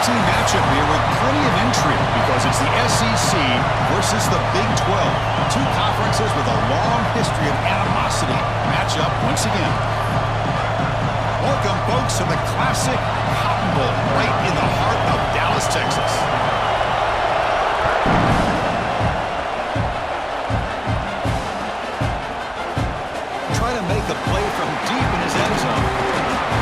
team matchup here with plenty of intrigue because it's the SEC versus the Big 12. Two conferences with a long history of animosity match up once again. Welcome, folks, to the classic Cotton Bowl right in the heart of Dallas, Texas. Trying to make a play from deep in his end zone.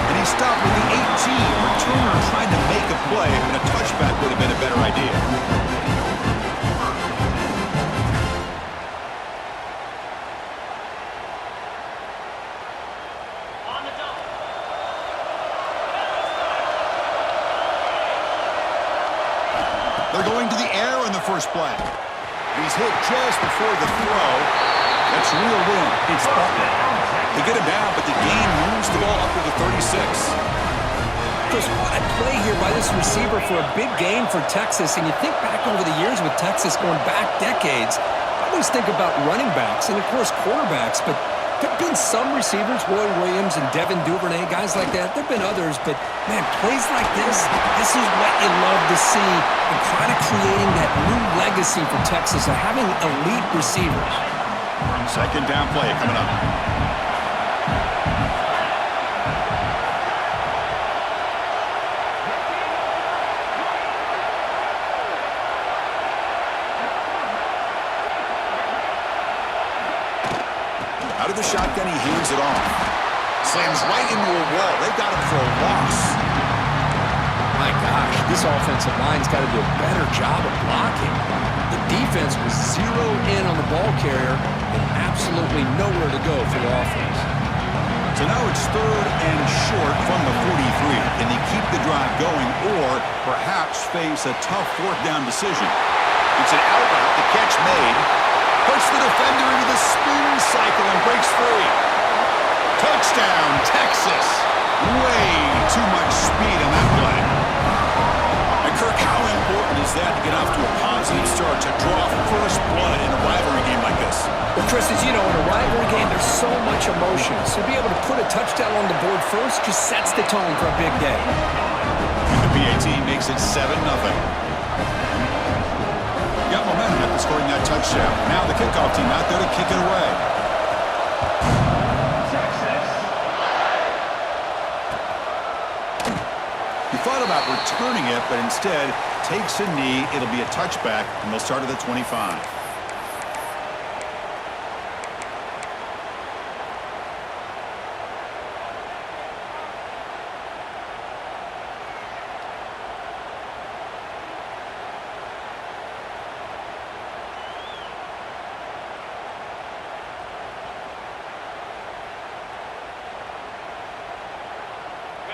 And he stopped with the 18. Returner tried to make a play, and a touchback would have been a better idea. They're going to the air on the first play. He's hit just before the throw. That's reeled in. It's Butler. They get him down, but the gain moves the ball up to the 36. Chris, what a play here by this receiver for a big gain for Texas. And you think back over the years with Texas going back decades, I always think about running backs and, of course, quarterbacks. But there have been some receivers, Roy Williams and Devin Duvernay, guys like that. There have been others. But, man, plays like this is what you love to see. And kind of creating that new legacy for Texas of having elite receivers. Second down play coming up. Out of the shotgun, he hands it off. Slams right into a wall. They got him for a loss. My gosh, this offensive line's got to do a better job of blocking. The defense was zeroed in on the ball carrier and absolutely nowhere to go for the offense. So now it's third and short from the 43. Can they keep the drive going or perhaps face a tough fourth down decision? It's an out route. The catch made. Puts the defender into the spin cycle and breaks free. Touchdown, Texas. Way too much speed on that play. And Kirk, how important is that to get off to a positive start, to draw first blood in a rivalry game like this? Well, Chris, as you know, in a rivalry game, there's so much emotion. So to be able to put a touchdown on the board first just sets the tone for a big day. And the PAT makes it 7-0. Got momentum after scoring that touchdown. Now the kickoff team out there to kick it away. He thought about returning it, but instead takes a knee. It'll be a touchback, and they'll start at the 25.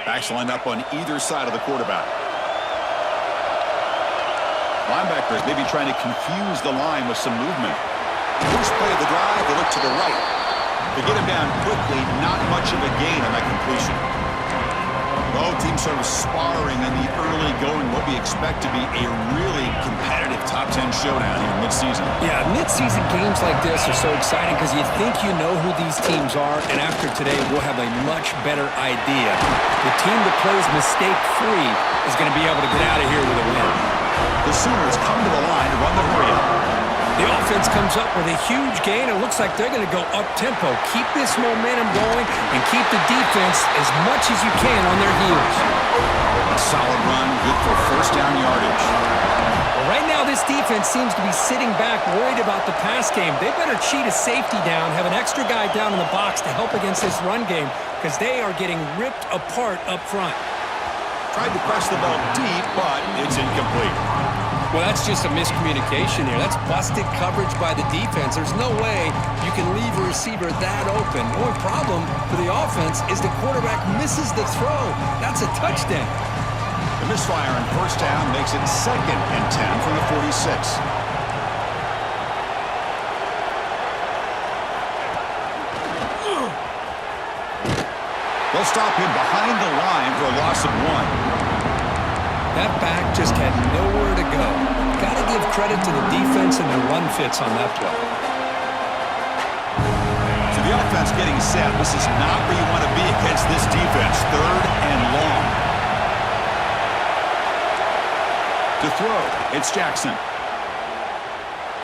Backs lined up on either side of the quarterback. Linebackers maybe trying to confuse the line with some movement. First play of the drive, they look to the right. They get him down quickly, not much of a gain on that completion. Both teams sort of sparring in the early going, what we expect to be a really competitive top 10 showdown here mid-season. Yeah, mid-season games like this are so exciting because you think you know who these teams are, and after today, we'll have a much better idea. The team that plays mistake-free is going to be able to get out of here with a win. The Sooners come to the line to run the hurry-up. The offense comes up with a huge gain. It looks like they're going to go up-tempo. Keep this momentum going and keep the defense as much as you can on their heels. A solid run, good for first down yardage. Well, right now, this defense seems to be sitting back, worried about the pass game. They better cheat a safety down, have an extra guy down in the box to help against this run game because they are getting ripped apart up front. Tried to press the ball deep, but it's incomplete. Well, that's just a miscommunication here. That's busted coverage by the defense. There's no way you can leave a receiver that open. The only problem for the offense is the quarterback misses the throw. That's a touchdown. The misfire on first down makes it 2nd and 10 from the 46. They'll stop him behind the line for a loss of 1. That back just had nowhere to go. Got to give credit to the defense and their run fits on that play. So the offense getting set. This is not where you want to be against this defense. 3rd and long. To throw, it's Jackson.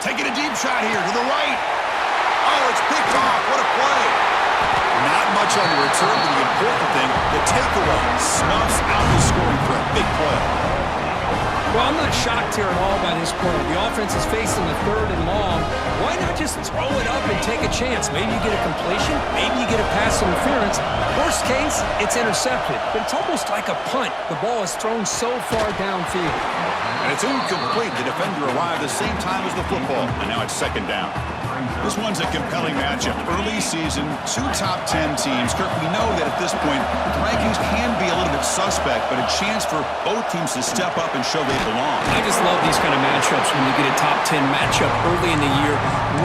Taking a deep shot here to the right. Oh, it's picked off. What a play. Not much on the return, but the important thing, the takeaway snuffs out the scoring threat. Big play. Well, I'm not shocked here at all by this point. The offense is facing the 3rd and long. Why not just throw it up and take a chance? Maybe you get a completion. Maybe you get a pass interference. Worst case, it's intercepted. But it's almost like a punt. The ball is thrown so far downfield. And it's incomplete. The defender arrived the same time as the football. And now it's 2nd down. This one's a compelling matchup. Early season, 2 top 10 teams. Kirk, we know that at this point, the rankings can be a little bit suspect, but a chance for both teams to step up and show they belong. I just love these kind of matchups when you get a top 10 matchup early in the year.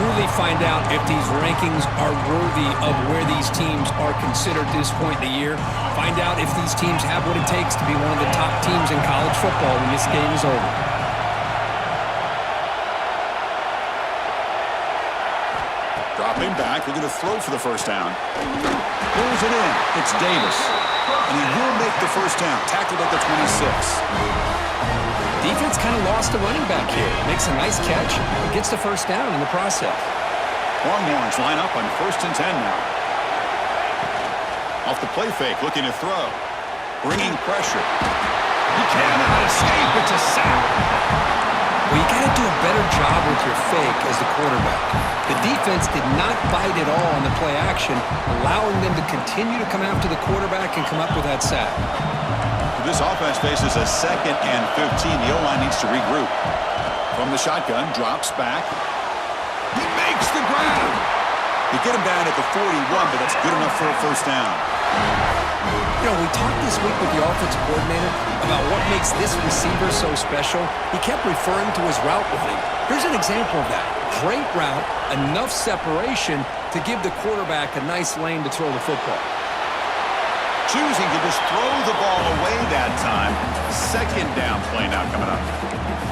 Really find out if these rankings are worthy of where these teams are considered at this point in the year. Find out if these teams have what it takes to be one of the top teams in college football when this game is over. Dropping back, looking to throw for the 1st down. Pulls it in. It's Davis. And he will make the 1st down. Tackled at the 26. Defense kind of lost a running back here. Makes a nice catch and gets the 1st down in the process. Longhorns line up on 1st and 10 now. Off the play fake, looking to throw. Bringing pressure. He cannot escape. It's a sack. Well, you got to do a better job with your fake as the quarterback. The defense did not bite at all on the play action, allowing them to continue to come after the quarterback and come up with that sack. This offense faces a 2nd and 15. The O-line needs to regroup. From the shotgun, drops back. He makes the grab. They get him down at the 41, but that's good enough for a 1st down. You know, we talked this week with the offensive coordinator about what makes this receiver so special. He kept referring to his route running. Here's an example of that. Great route, enough separation to give the quarterback a nice lane to throw the football. Choosing to just throw the ball away that time. 2nd down play now coming up.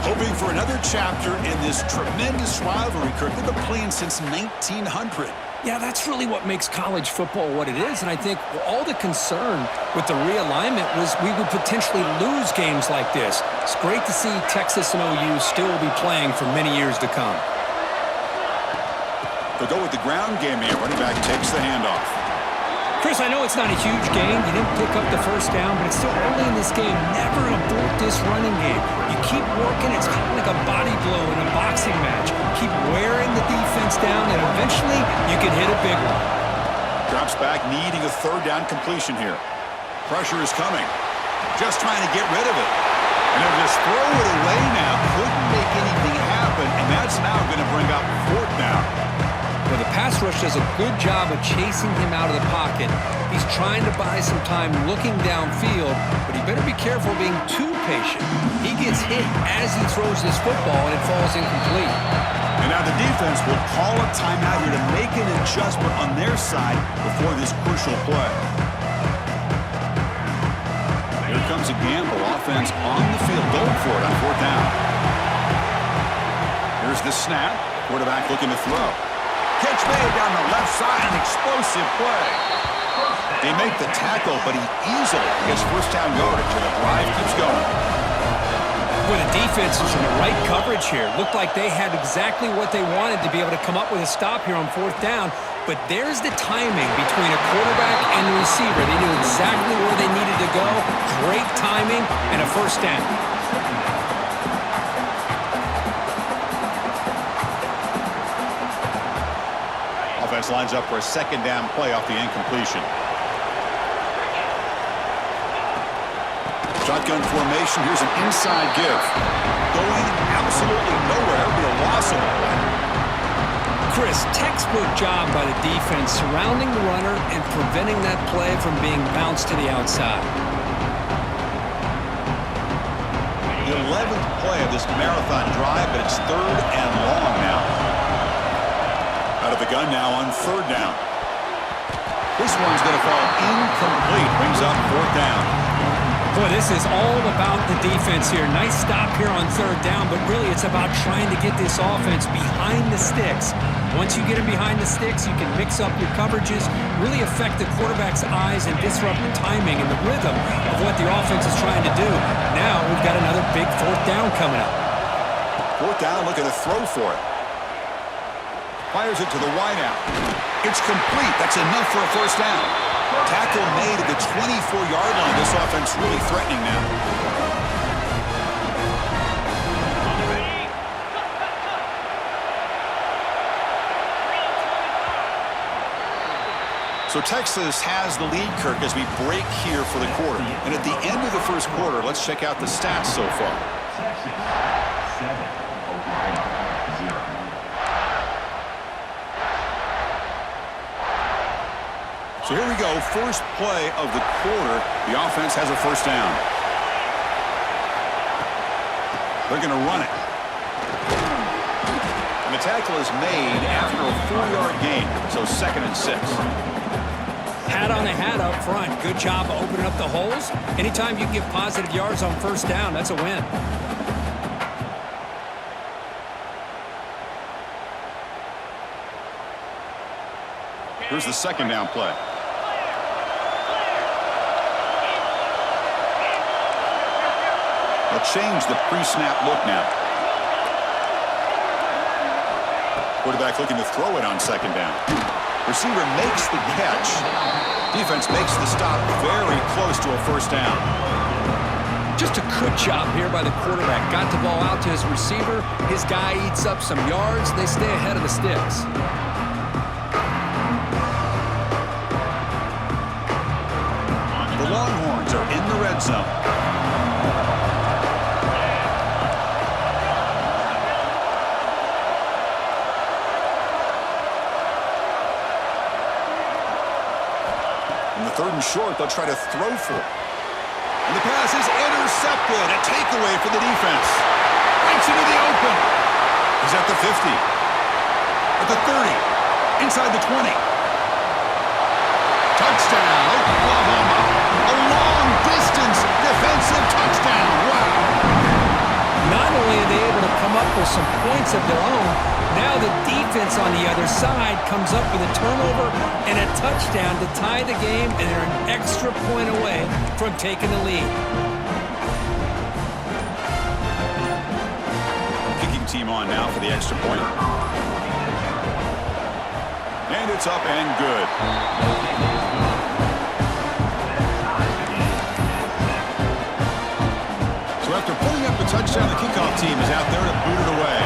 Hoping for another chapter in this tremendous rivalry, Kirk. They've been playing since 1900. Yeah, that's really what makes college football what it is. And I think all the concern with the realignment was we would potentially lose games like this. It's great to see Texas and OU still be playing for many years to come. They'll go with the ground game here. Running back takes the handoff. Chris, I know it's not a huge game. You didn't pick up the 1st down, but it's still early in this game. Never abort this running game. You keep working. It's kind of like a body blow in a boxing match. Keep wearing the defense down, and eventually you can hit a big one. Drops back, needing a 3rd down completion here. Pressure is coming. Just trying to get rid of it. And they'll just throw it away now. Couldn't make anything happen, and that's now going to bring up 4th down. Well, the pass rush does a good job of chasing him out of the pocket. He's trying to buy some time looking downfield, but he better be careful being too patient. He gets hit as he throws this football, and it falls incomplete. And now the defense will call a timeout here to make an adjustment on their side before this crucial play. Here comes a gamble. Offense on the field, going for it on 4th down. Here's the snap. Quarterback looking to throw. Catch made down the left side, an explosive play. They make the tackle, but he easily gets 1st down yardage, and the drive keeps going. Well, the defense is in the right coverage here. Looked like they had exactly what they wanted to be able to come up with a stop here on 4th down, but there's the timing between a quarterback and the receiver. They knew exactly where they needed to go. Great timing and a 1st down. Offense lines up for a 2nd down play off the incompletion. Shotgun formation. Here's an inside give. Going absolutely nowhere. It'll be a loss of the play. Chris, textbook job by the defense surrounding the runner and preventing that play from being bounced to the outside. The 11th play of this marathon drive, but it's 3rd and long now. Out of the gun now on 3rd down. This one's going to fall incomplete. Brings up 4th down. Boy, this is all about the defense here. Nice stop here on third down, but really it's about trying to get this offense behind the sticks. Once you get them behind the sticks, you can mix up your coverages, really affect the quarterback's eyes and disrupt the timing and the rhythm of what the offense is trying to do. Now we've got another big fourth down coming up. Fourth down, looking to throw for it. Fires it to the wideout. It's complete. That's enough for a first down. Tackle made at the 24-yard line. This offense really threatening now. So Texas has the lead, Kirk, as we break here for the quarter. And at the end of the first quarter, let's check out the stats so far. So here we go, first play of the quarter. The offense has a first down. They're going to run it. And the tackle is made after a 4-yard gain, so 2nd and 6. Hat on a hat up front. Good job of opening up the holes. Anytime you can get positive yards on first down, that's a win. Here's the second down play. They'll change the pre-snap look now. Quarterback looking to throw it on second down. Receiver makes the catch. Defense makes the stop very close to a first down. Just a good job here by the quarterback. Got the ball out to his receiver. His guy eats up some yards. They stay ahead of the sticks. The Longhorns are in the red zone. In the 3rd and short, they'll try to throw for it. And the pass is intercepted. A takeaway for the defense. Breaks into the open. He's at the 50. At the 30. Inside the 20. Touchdown, Oklahoma. A long-distance defensive touchdown. Wow. Not only are they able to come up with some points of their own, now the defense on the other side comes up with a turnover and a touchdown to tie the game, and they're an extra point away from taking the lead. Kicking team on now for the extra point. And it's up and good. So after pulling up the touchdown, the kickoff team is out there to boot it away.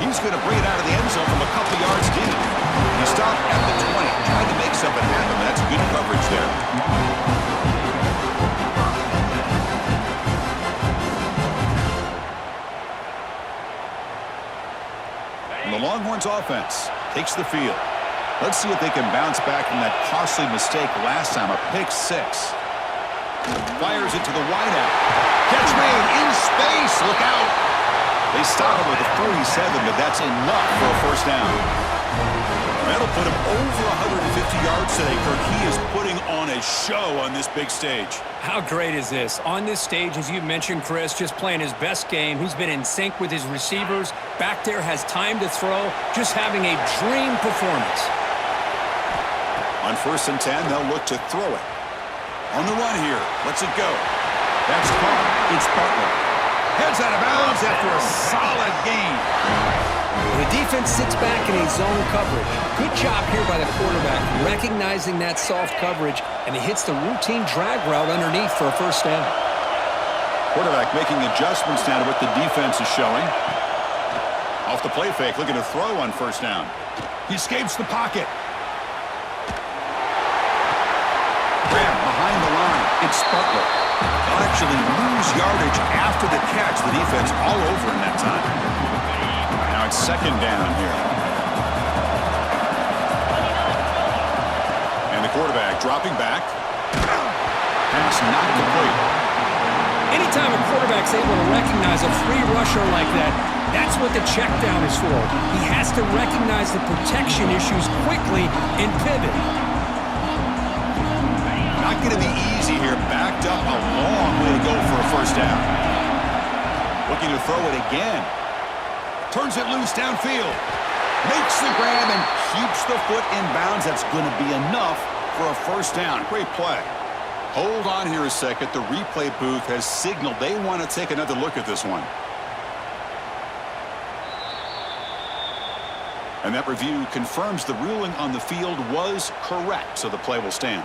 He's going to bring it out of the end zone from a couple yards deep. He stopped at the 20, tried to make something happen, but that's good coverage there. And the Longhorns offense takes the field. Let's see if they can bounce back from that costly mistake last time, a pick 6. Fires it to the wideout. Catch made in space. Look out. They stop him with a 47, but that's enough for a first down. That'll put him over 150 yards today, Kirk. He is putting on a show on this big stage. How great is this? On this stage, as you mentioned, Chris, just playing his best game. He's been in sync with his receivers. Back there, has time to throw. Just having a dream performance. On 1st and 10, they'll look to throw it. On the run here. Let's it go. That's caught. It's Butler. Heads out of bounds after a solid gain. The defense sits back in a zone coverage. Good job here by the quarterback, recognizing that soft coverage, and he hits the routine drag route underneath for a first down. Quarterback making adjustments now to what the defense is showing. Off the play fake, looking to throw on first down. He escapes the pocket. Graham behind the line. It's Butler. They'll actually lose yardage after the catch. The defense all over in that time. Now it's 2nd down here. And the quarterback dropping back. Pass not complete. Anytime a quarterback's able to recognize a free rusher like that, that's what the check down is for. He has to recognize the protection issues quickly and pivot. Not going to be easy here. Backed up a long way to go for a first down. Looking to throw it again. Turns it loose downfield. Makes the grab and keeps the foot in bounds. That's going to be enough for a first down. Great play. Hold on here a second. The replay booth has signaled they want to take another look at this one. And that review confirms the ruling on the field was correct, so the play will stand.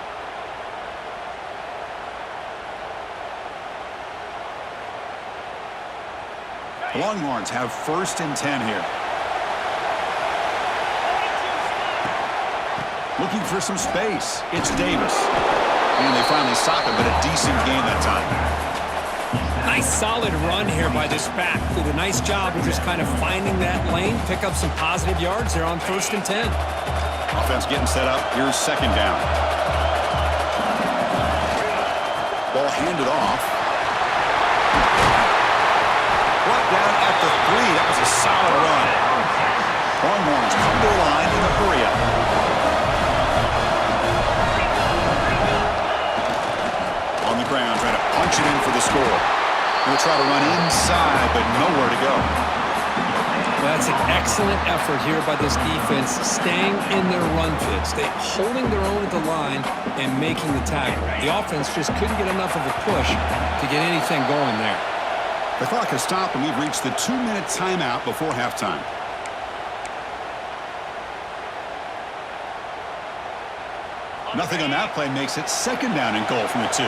The Longhorns have 1st and 10 here. Looking for some space. It's Davis. And they finally stop him, but a decent game that time. Nice solid run here by this back. Did a nice job of just kind of finding that lane, pick up some positive yards there on 1st and 10. Offense getting set up. Here's 2nd down. Ball handed off. Brought down at the 3. That was a solid run. Longhorns come to the line in a hurry up. On the ground, trying to punch it in for the score. He'll try to run inside, but nowhere to go. That's an excellent effort here by this defense, staying in their run fits. They're holding their own at the line and making the tackle. The offense just couldn't get enough of a push to get anything going there. The clock has stopped, and we've reached the 2-minute timeout before halftime. Nothing on that play makes it 2nd down and goal from the 2.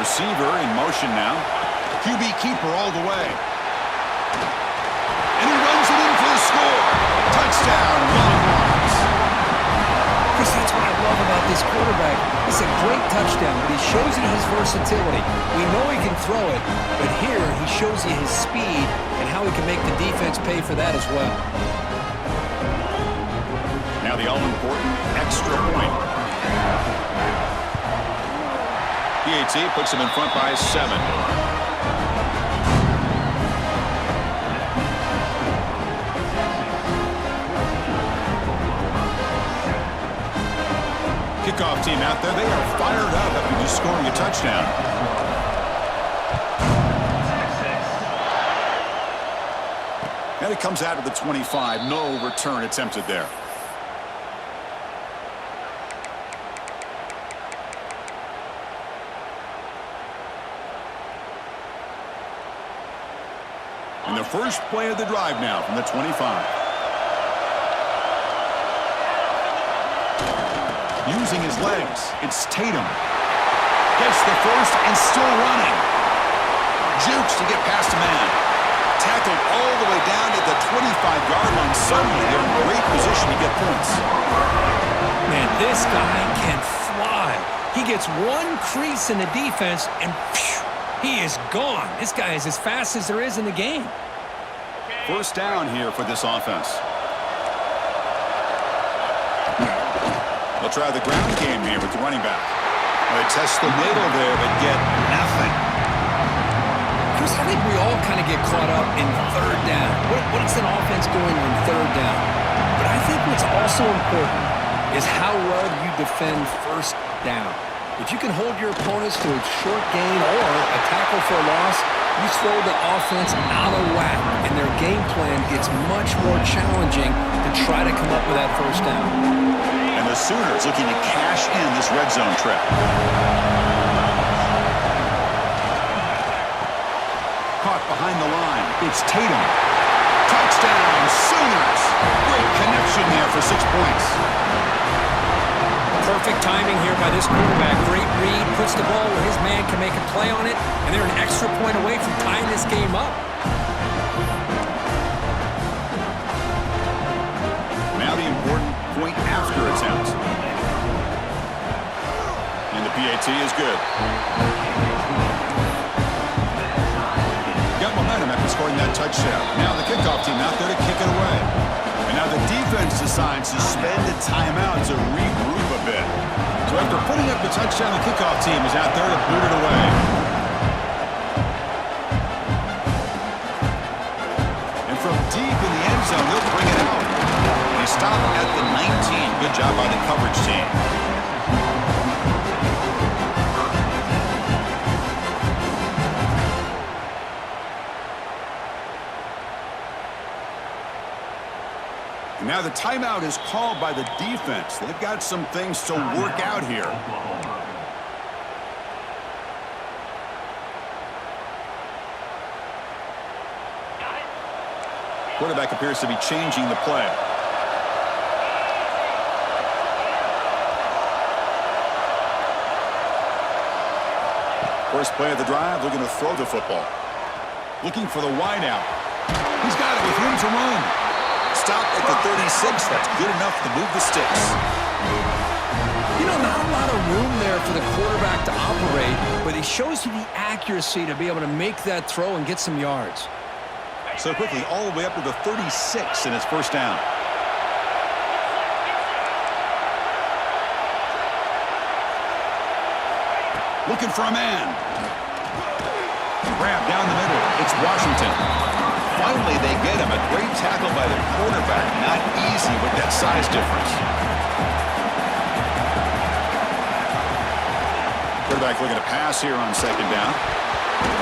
Receiver in motion now. QB keeper all the way. And he runs it in for the score. Touchdown, Longhorns. Chris, that's what I love about this quarterback. It's a great touchdown, but he shows you his versatility. We know he can throw it, but here he shows you his speed and how he can make the defense pay for that as well. Now the all-important extra point. PAT puts him in front by 7. Kickoff team out there. They are fired up after just scoring a touchdown. And it comes out of the 25. No return attempted there. And the first play of the drive now from the 25. Using his legs, it's Tatum. Gets the first and still running. Jukes to get past a man. Tackled all the way down to the 25-yard line. Suddenly, they're in great position to get points. Man, this guy can fly. He gets one crease in the defense, and phew, he is gone. This guy is as fast as there is in the game. First down here for this offense. They'll try the ground game here with the running back. They test the middle there, but get nothing. Chris, I think we all kind of get caught up in 3rd down. What's an offense doing on 3rd down? But I think what's also important is how well you defend 1st down. If you can hold your opponents to a short gain or a tackle for a loss, you throw the offense out of whack, and their game plan gets much more challenging to try to come up with that 1st down. And the Sooners looking to cash in this red zone trip. Caught behind the line. It's Tatum. Touchdown, Sooners. Great connection there for 6 points. Perfect timing here by this quarterback. Great read, puts the ball where his man can make a play on it, and they're an extra point away from tying this game up. Now the important point after attempt. And the PAT is good. Got momentum after scoring that touchdown. Now the kickoff team out there to kick it away. And now Now the defense decides to spend a timeout to regroup a bit. So after putting up the touchdown, the kickoff team is out there to boot it away. And from deep in the end zone, they'll bring it out. They stop at the 19. Good job by the coverage team. Now the timeout is called by the defense. They've got some things to work out here. Quarterback appears to be changing the play. First play of the drive, they're going to throw the football. Looking for the wide out. He's got it with room to run. Stop at the 36. That's good enough to move the sticks. You know, not a lot of room there for the quarterback to operate, but he shows you the accuracy to be able to make that throw and get some yards. So quickly, all the way up to the 36 in his first down. Looking for a man. Grab down the middle. It's Washington. Finally, they get him. A great tackle by the quarterback. Not easy with that size difference. Quarterback looking to pass here on second down.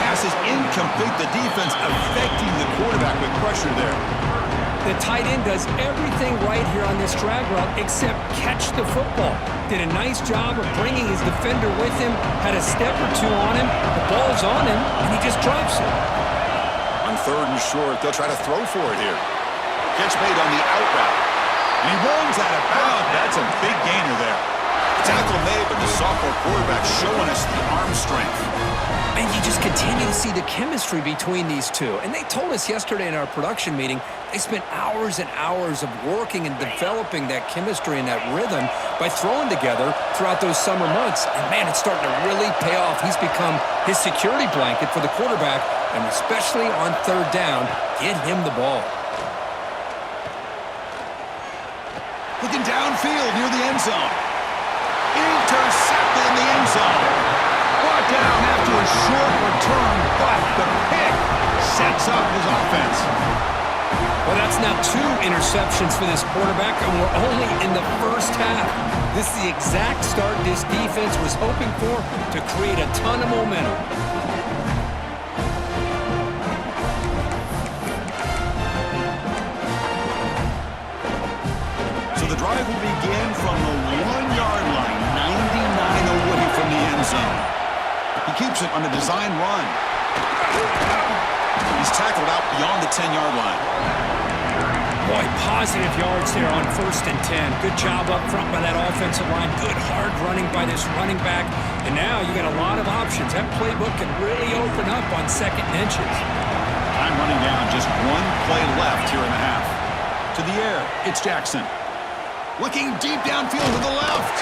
Pass is incomplete. The defense affecting the quarterback with pressure there. The tight end does everything right here on this drag route except catch the football. Did a nice job of bringing his defender with him. Had a step or two on him. The ball's on him, and he just drops it. On third and short, they'll try to throw for it here. Catch made on the out route. And he runs out of bounds. That's a big gainer there. Tackle made, but the sophomore quarterback showing us the arm strength. And you just continue to see the chemistry between these two. And they told us yesterday in our production meeting, they spent hours and hours of working and developing that chemistry and that rhythm by throwing together throughout those summer months. And, man, it's starting to really pay off. He's become his security blanket for the quarterback, and especially on third down, get him the ball. Looking downfield near the end zone. Intercepted in the end zone. Brought down after a short return, but the pick sets up his offense. Well, that's now 2 interceptions for this quarterback, and we're only in the first half. This is the exact start this defense was hoping for to create a ton of momentum. So the drive will begin from the 1-yard line, 99 away from the end zone. He keeps it on a design run. He's tackled out beyond the 10-yard line. Boy, positive yards there on 1st and 10. Good job up front by that offensive line. Good hard running by this running back. And now you got a lot of options. That playbook can really open up on 2nd and inches. Time running down. Just 1 play left here in the half. To the air. It's Jackson. Looking deep downfield to the left.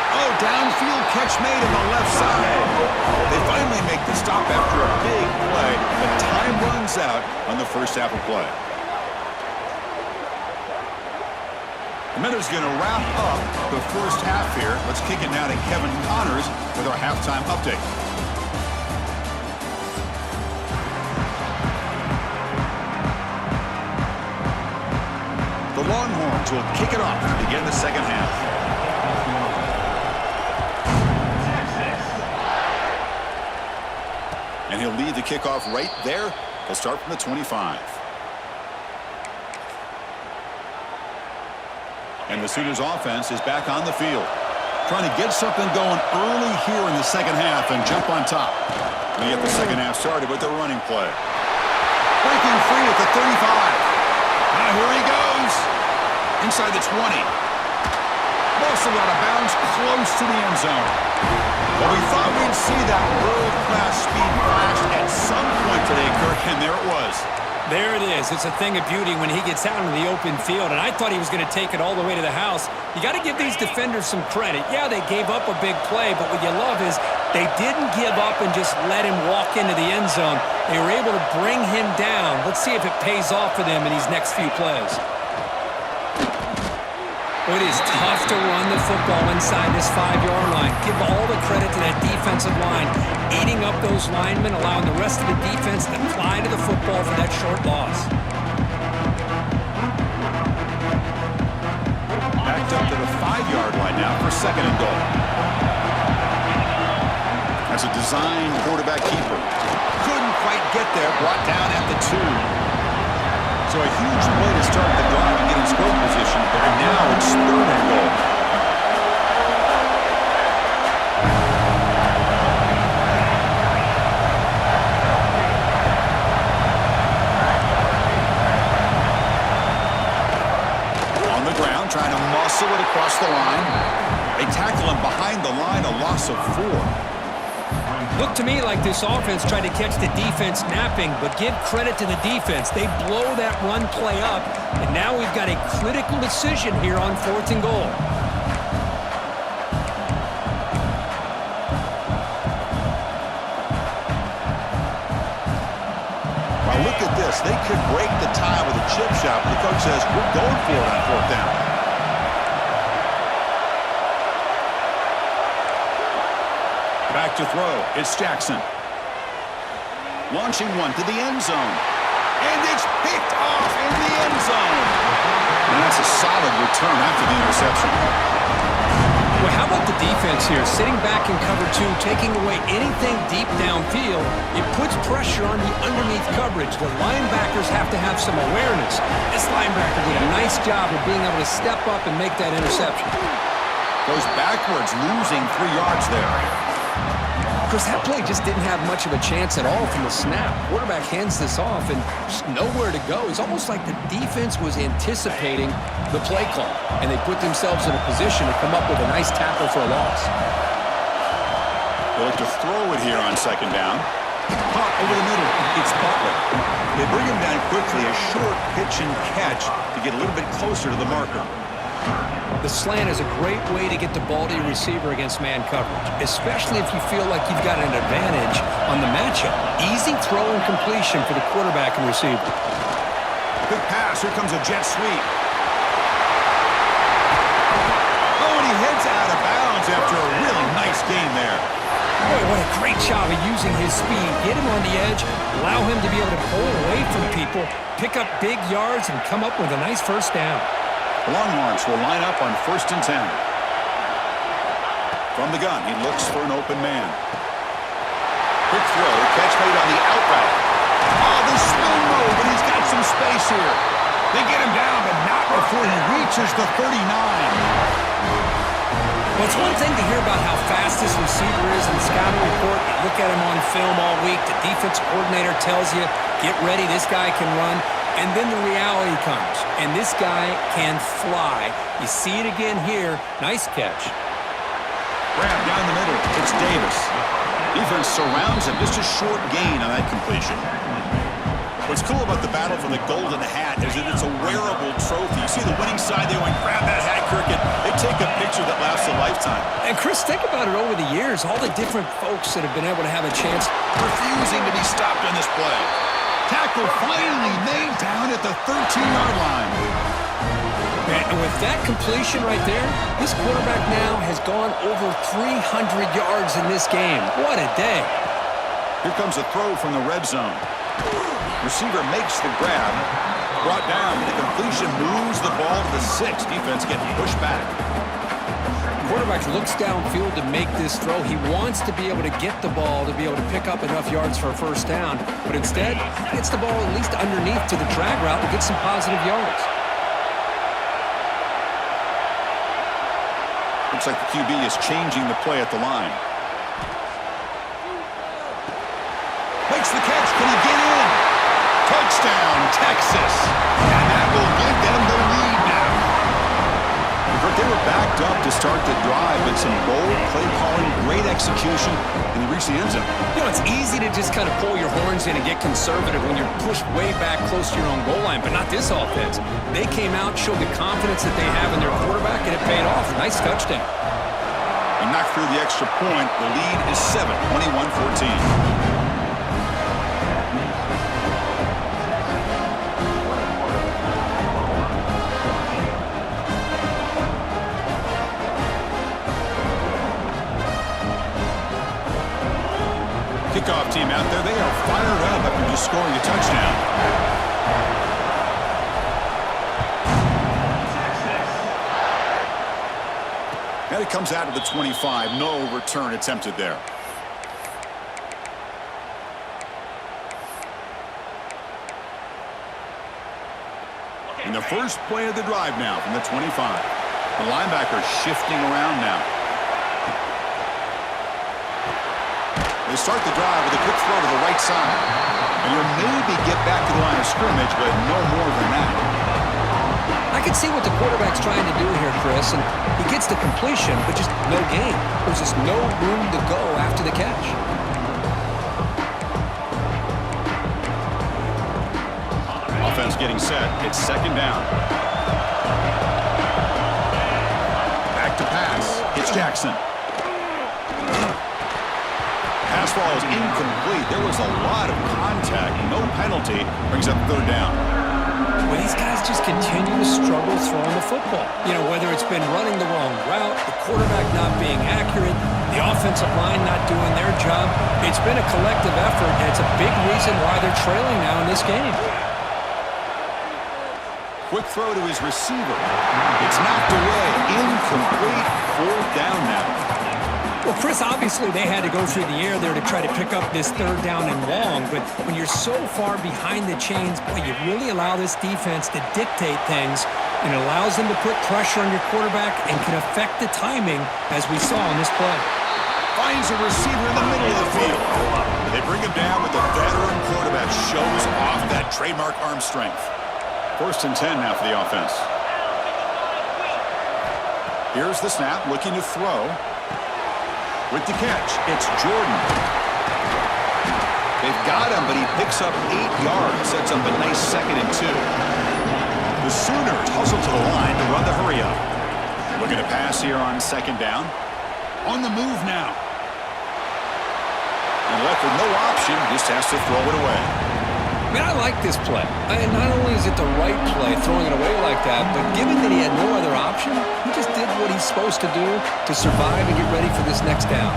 Oh, downfield catch made on the left side. They finally make the stop after a big play, but time runs out on the first half of play. The Miners going to wrap up the first half here. Let's kick it now to Kevin Connors with our halftime update. The Longhorns will kick it off to begin the second half. And he'll lead the kickoff right there. He'll start from the 25. And the Sooners offense is back on the field. Trying to get something going early here in the second half and jump on top. We get the second half started with the running play. Breaking free at the 35. Now here he goes. Inside the 20. Mostly out of bounds, close to the end zone. Well, we thought we'd see that world-class speed flash at some point today, Kirk, and there it was. There it is. It's a thing of beauty when he gets out into the open field, and I thought he was going to take it all the way to the house. You got to give these defenders some credit. Yeah, they gave up a big play, but what you love is they didn't give up and just let him walk into the end zone. They were able to bring him down. Let's see if it pays off for them in these next few plays. Well, it is tough to run the football inside this 5-yard line. Give all the credit to that defensive line, eating up those linemen, allowing the rest of the defense to fly to the football for that short loss. Backed up to the 5-yard line now for 2nd and goal. As a design quarterback keeper. Couldn't quite get there, brought down at the 2. So a huge play to start the drive and get in scoring position, but now it's 3rd and goal. On the ground, trying to muscle it across the line. They tackle him behind the line, a loss of 4. Looked to me like this offense tried to catch the defense napping, but give credit to the defense. They blow that run play up, and now we've got a critical decision here on 4th and goal. Now look at this. They could break the tie with a chip shot, but the coach says, we're going for it on 4th down. Back to throw. It's Jackson. Launching one to the end zone. And it's picked off in the end zone. And that's a solid return after the interception. Well, how about the defense here? Sitting back in cover 2, taking away anything deep downfield. It puts pressure on the underneath coverage. The linebackers have to have some awareness. This linebacker did a nice job of being able to step up and make that interception. Goes backwards, losing 3 yards there. Because that play just didn't have much of a chance at all from the snap. Quarterback hands this off and just nowhere to go. It's almost like the defense was anticipating the play call, and they put themselves in a position to come up with a nice tackle for a loss. They look to throw it here on 2nd down. Caught over the middle. It's Butler. They bring him down quickly, a short pitch and catch to get a little bit closer to the marker. The slant is a great way to get the ball to your receiver against man coverage, especially if you feel like you've got an advantage on the matchup. Easy throw and completion for the quarterback and receiver. Big pass. Here comes a jet sweep. Oh, and he heads out of bounds after a really nice game there. Boy, what a great job of using his speed. Get him on the edge, allow him to be able to pull away from people, pick up big yards, and come up with a nice 1st down. The Longhorns will line up on 1st and 10. From the gun, he looks for an open man. Quick throw, catch made on the out route. Oh, the spin move, and he's got some space here. They get him down, but not before he reaches the 39. Well, it's one thing to hear about how fast this receiver is in the scouting report. You look at him on film all week. The defensive coordinator tells you, get ready, this guy can run. And then the reality comes, and this guy can fly. You see it again here. Nice catch. Grab down the middle. It's Davis. Defense surrounds him. Just a short gain on that completion. What's cool about the battle for the golden hat is that it's a wearable trophy. You see the winning side, they went, grab that hat, Cricket. They take a picture that lasts a lifetime. And Chris, think about it over the years. All the different folks that have been able to have a chance. Refusing to be stopped on this play. Tackle finally made down at the 13-yard line. And with that completion right there, this quarterback now has gone over 300 yards in this game. What a day. Here comes a throw from the red zone. Receiver makes the grab. Brought down. The completion moves the ball to the 6. Defense getting pushed back. Quarterback looks downfield to make this throw. He wants to be able to get the ball to be able to pick up enough yards for a 1st down. But instead, he gets the ball at least underneath to the drag route and gets some positive yards. Looks like the QB is changing the play at the line. Makes the catch. Can he get in? Touchdown, Texas. And that will give them the lead now. They were backed up to start the drive, but some bold play calling, great execution, and they reached the end zone. You know, it's easy to just kind of pull your horns in and get conservative when you're pushed way back close to your own goal line, but not this offense. They came out, showed the confidence that they have in their quarterback, and it paid off. Nice touchdown. And knocked through the extra point. The lead is 7, 21-14. Kickoff team out there, they are fired up after just scoring a touchdown. And it comes out to the 25. No return attempted there. In the first play of the drive now from the 25. The linebacker shifting around now. They start the drive with a quick throw to the right side. And you'll maybe get back to the line of scrimmage, but no more than that. I can see what the quarterback's trying to do here, Chris, and he gets the completion, but just no gain. There's just no room to go after the catch. Offense getting set. It's second down. Back to pass. It's Jackson. Pass ball is incomplete. There was a lot of contact. No penalty. Brings up third down. Well, these guys just continue to struggle throwing the football. You know, whether it's been running the wrong route, the quarterback not being accurate, the offensive line not doing their job. It's been a collective effort, and it's a big reason why they're trailing now in this game. Quick throw to his receiver. It's knocked away. Incomplete. Fourth down now. Well, Chris, obviously they had to go through the air there to try to pick up this third down and long, but when you're so far behind the chains, boy, you really allow this defense to dictate things, and it allows them to put pressure on your quarterback and can affect the timing, as we saw in this play. Finds a receiver in the middle of the field. They bring him down, but the veteran quarterback shows off that trademark arm strength. First and 10 now for the offense. Here's the snap, looking to throw. With the catch, it's Jordan. They've got him, but he picks up 8 yards. Sets up a nice 2nd and 2. The Sooners hustle to the line to run the hurry up. Looking to pass here on second down. On the move now. And left with no option, just has to throw it away. Man, I like this play. And not only is it the right play, throwing it away like that, but given that he had no other option, he just did what he's supposed to do to survive and get ready for this next down.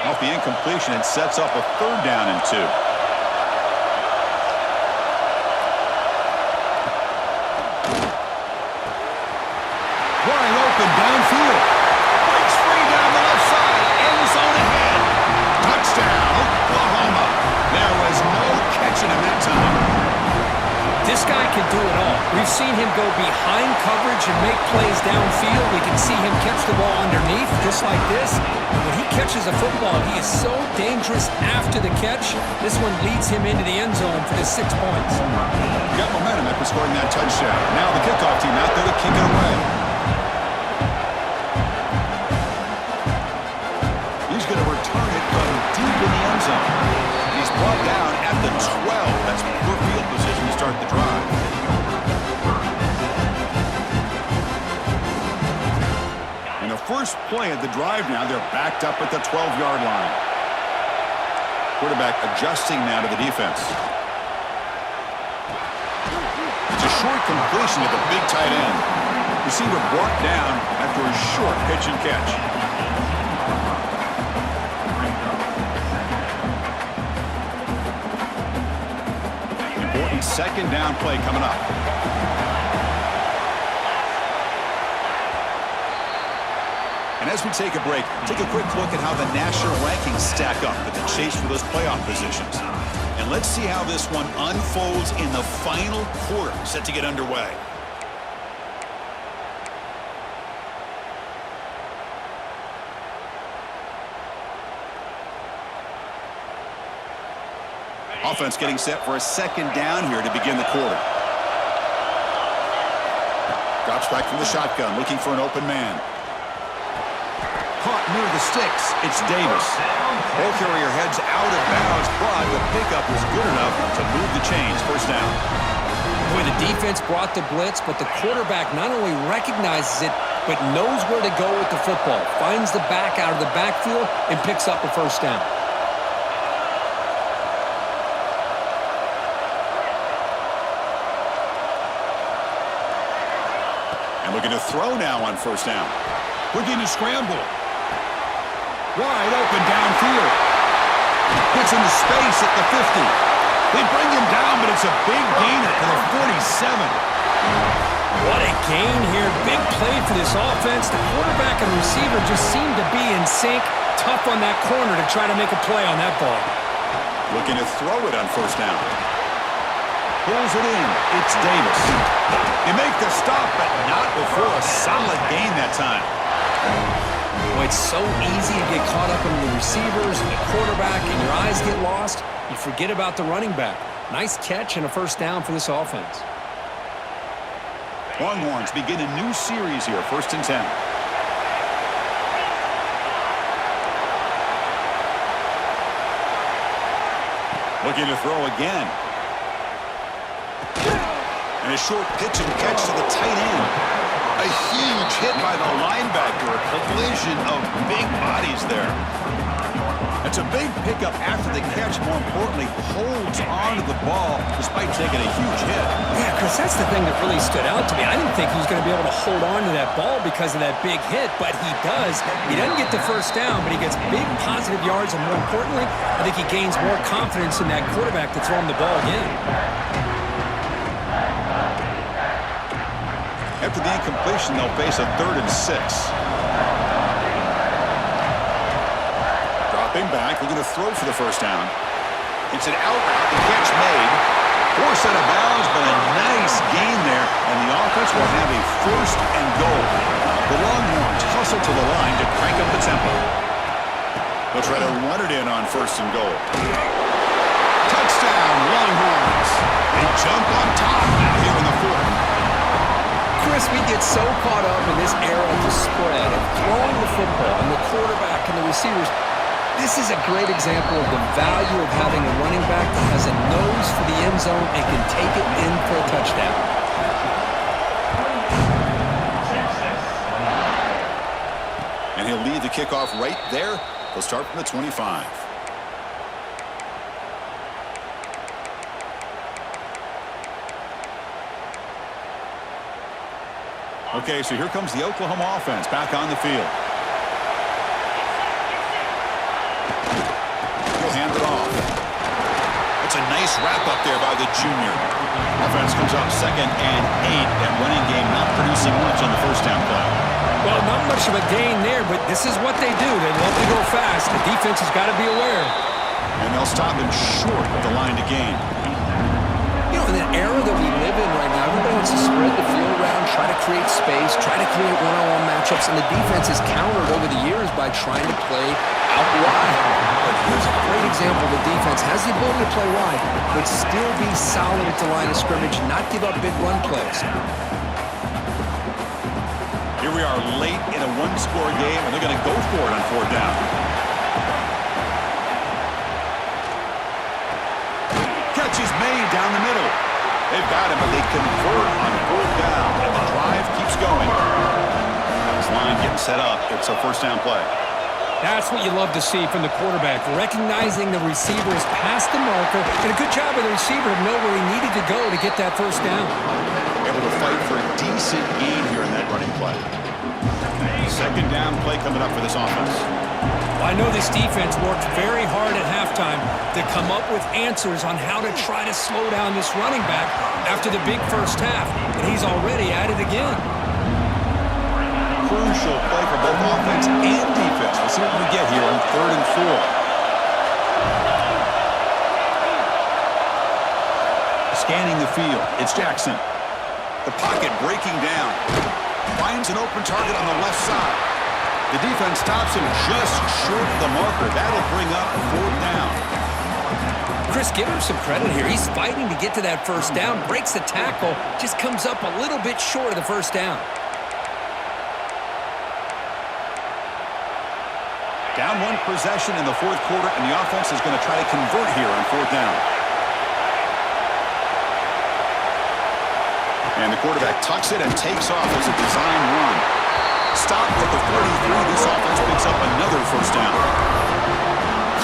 Off the incompletion, it sets up a third down and 2. Downfield. Breaks free down the left side. End zone ahead. Touchdown, Oklahoma. There was no catching him that time. This guy can do it all. We've seen him go behind coverage and make plays downfield. We can see him catch the ball underneath, just like this. And when he catches a football, he is so dangerous after the catch. This one leads him into the end zone for the 6 points. Got momentum after scoring that touchdown. Now the kickoff team out there to kick it away. Going to return it from deep in the end zone. He's brought down at the 12. That's poor field position to start the drive. In the first play of the drive now, they're backed up at the 12-yard line. Quarterback adjusting now to the defense. It's a short completion at the big tight end. Receiver brought down after a short pitch and catch. Second down play coming up. And as we take a break, take a quick look at how the national rankings stack up in the chase for those playoff positions. And let's see how this one unfolds in the final quarter set to get underway. Offense getting set for a second down here to begin the quarter. Drops back from the shotgun, looking for an open man. Caught near the sticks. It's Davis. Ball carrier heads out of bounds, but the pickup was good enough to move the chains. First down. Boy, the defense brought the blitz, but the quarterback not only recognizes it, but knows where to go with the football. Finds the back out of the backfield and picks up a first down. throw now on first down. Looking to scramble. Wide open downfield. Gets into space at the 50. They bring him down, but it's a big gainer to the 47. What a gain here. Big play for this offense. The quarterback and receiver just seem to be in sync. Tough on that corner to try to make a play on that ball. Looking to throw it on first down. Pulls it in. It's Davis. They make the stop, but not before a solid gain that time. Boy, it's so easy to get caught up in the receivers and the quarterback, and your eyes get lost. You forget about the running back. Nice catch and a first down for this offense. Longhorns begin a new series here, 1st and 10. Looking to throw again. And a short pitch and catch to the tight end. A huge hit by the linebacker. A collision of big bodies there. It's a big pickup after the catch. More importantly, holds on to the ball despite taking a huge hit. Yeah, Chris, that's the thing that really stood out to me. I didn't think he was going to be able to hold on to that ball because of that big hit, but he does. He doesn't get the first down, but he gets big positive yards, and more importantly, I think he gains more confidence in that quarterback to throw him the ball again. After the incompletion, they'll face a 3rd and 6. Dropping back, looking to throw for the first down. It's an out route, the catch made. Forced out of bounds, but a nice gain there, and the offense will have a 1st and goal. The Longhorns hustle to the line to crank up the tempo. They'll try to run it in on 1st and goal. Touchdown, Longhorns. They jump on top now here in the 4th. Chris, we get so caught up in this era of the spread, of throwing the football, and the quarterback and the receivers. This is a great example of the value of having a running back that has a nose for the end zone and can take it in for a touchdown. And he'll lead the kickoff right there. They'll start from the 25. Okay, so here comes the Oklahoma offense back on the field. He'll hand it off. It's a nice wrap up there by the junior. Offense comes up 2nd and 8. That running game not producing much on the first down play. Well, not much of a gain there, but this is what they do. They love to go fast. The defense has got to be aware. And they'll stop him short of the line to gain. You know, in the era that we live in right now, everybody wants to spread the field around, try to create space, try to create one-on-one matchups, and the defense has countered over the years by trying to play out wide. But here's a great example. The defense has the ability to play wide, but still be solid at the line of scrimmage, not give up big run plays. Here we are late in a one-score game, and they're going to go for it on 4th down. Catch is made down the middle. They've got him, but they convert on 4th down, and the drive keeps going. This line getting set up. It's a first down play. That's what you love to see from the quarterback, recognizing the receiver is past the marker, and a good job of the receiver to know where he needed to go to get that first down. Able to fight for a decent gain here in that running play. 2nd down play coming up for this offense. Well, I know this defense worked very hard at halftime to come up with answers on how to try to slow down this running back after the big first half, and he's already at it again. Crucial play for both offense and defense. We'll see what we get here on 3rd and 4. Scanning the field, it's Jackson. The pocket breaking down. Finds an open target on the left side. The defense stops him just short of the marker. That'll bring up 4th down. Chris, give him some credit here. He's fighting to get to that first down, breaks the tackle, just comes up a little bit short of the first down. Down 1 possession in the 4th quarter, and the offense is going to try to convert here on 4th down. And the quarterback tucks it and takes off as a design run. Stopped at the 43. This offense picks up another first down.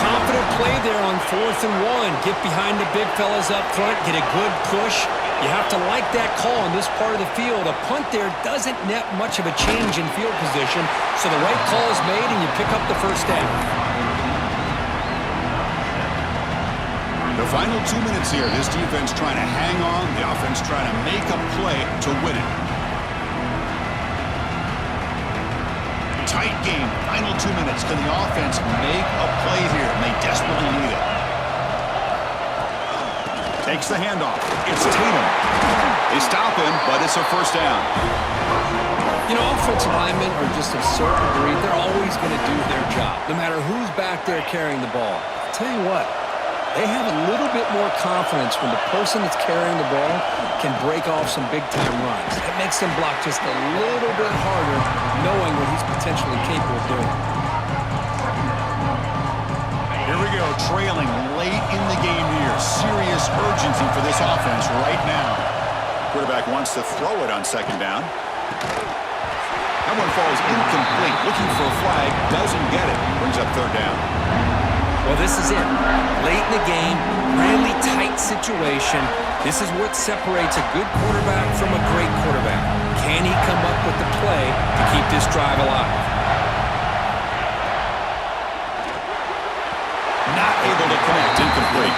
Confident play there on 4th and 1. Get behind the big fellas up front, get a good push, You have to like that call on this part of the field. A punt there doesn't net much of a change in field position, so the right call is made and you pick up the first down. The final 2 minutes here. This defense trying to hang on. The offense trying to make a play to win it. Tight game. Final 2 minutes. Can the offense make a play here? And they desperately need it. Takes the handoff. It's Tatum. They stop him, but it's a first down. You know, offensive linemen are just a certain breed. They're always going to do their job, no matter who's back there carrying the ball. I'll tell you what, they have a little bit more confidence when the person that's carrying the ball can break off some big-time runs. It makes them block just a little bit harder, knowing what he's potentially capable of doing. Here we go, trailing late in the game here. Serious urgency for this offense right now. Quarterback wants to throw it on second down. That one falls incomplete. Looking for a flag, doesn't get it. Brings up third down. Well, this is it. Late in the game, really tight situation. This is what separates a good quarterback from a great quarterback. Can he come up with the play to keep this drive alive? Not able to connect, incomplete.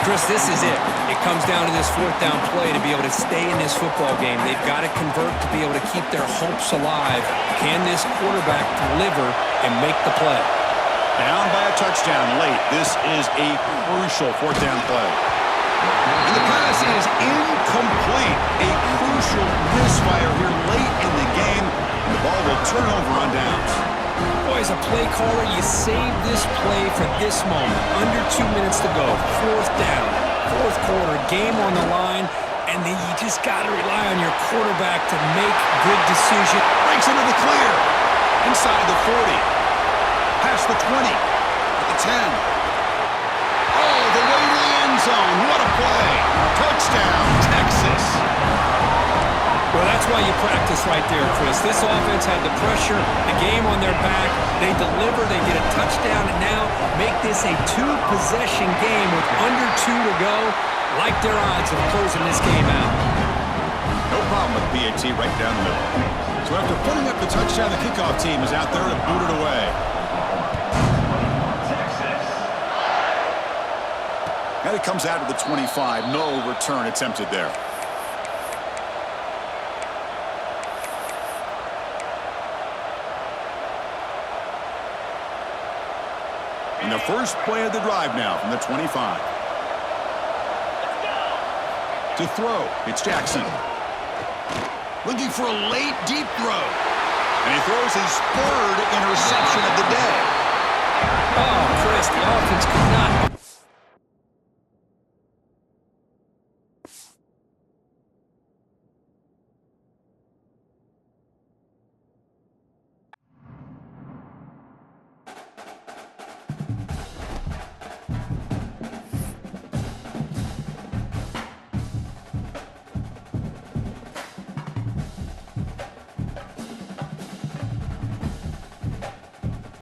Chris, this is it. It comes down to this fourth down play to be able to stay in this football game. They've got to convert to be able to keep their hopes alive. Can this quarterback deliver and make the play? Down by a touchdown late. This is a crucial fourth down play. And the pass is incomplete. A crucial misfire here late in the game. And the ball will turn over on downs. Boy, as a play caller, you save this play for this moment. Under 2 minutes to go. Fourth down. Fourth quarter. Game on the line. And then you just got to rely on your quarterback to make good decisions. Breaks into the clear. Inside the 40. Past the 20. At the 10. Oh, the way to the end zone. What a play. Touchdown, Texas. Well, that's why you practice right there, Chris. This offense had the pressure, the game on their back. They deliver, they get a touchdown, and now make this a two-possession game with under 2 to go. Like their odds of closing this game out. No problem with PAT right down the middle. So after putting up the touchdown, the kickoff team is out there to boot it away. And it comes out of the 25. No return attempted there. And the first play of the drive now from the 25. To throw, it's Jackson. Looking for a late, deep throw. And he throws his third interception of the day.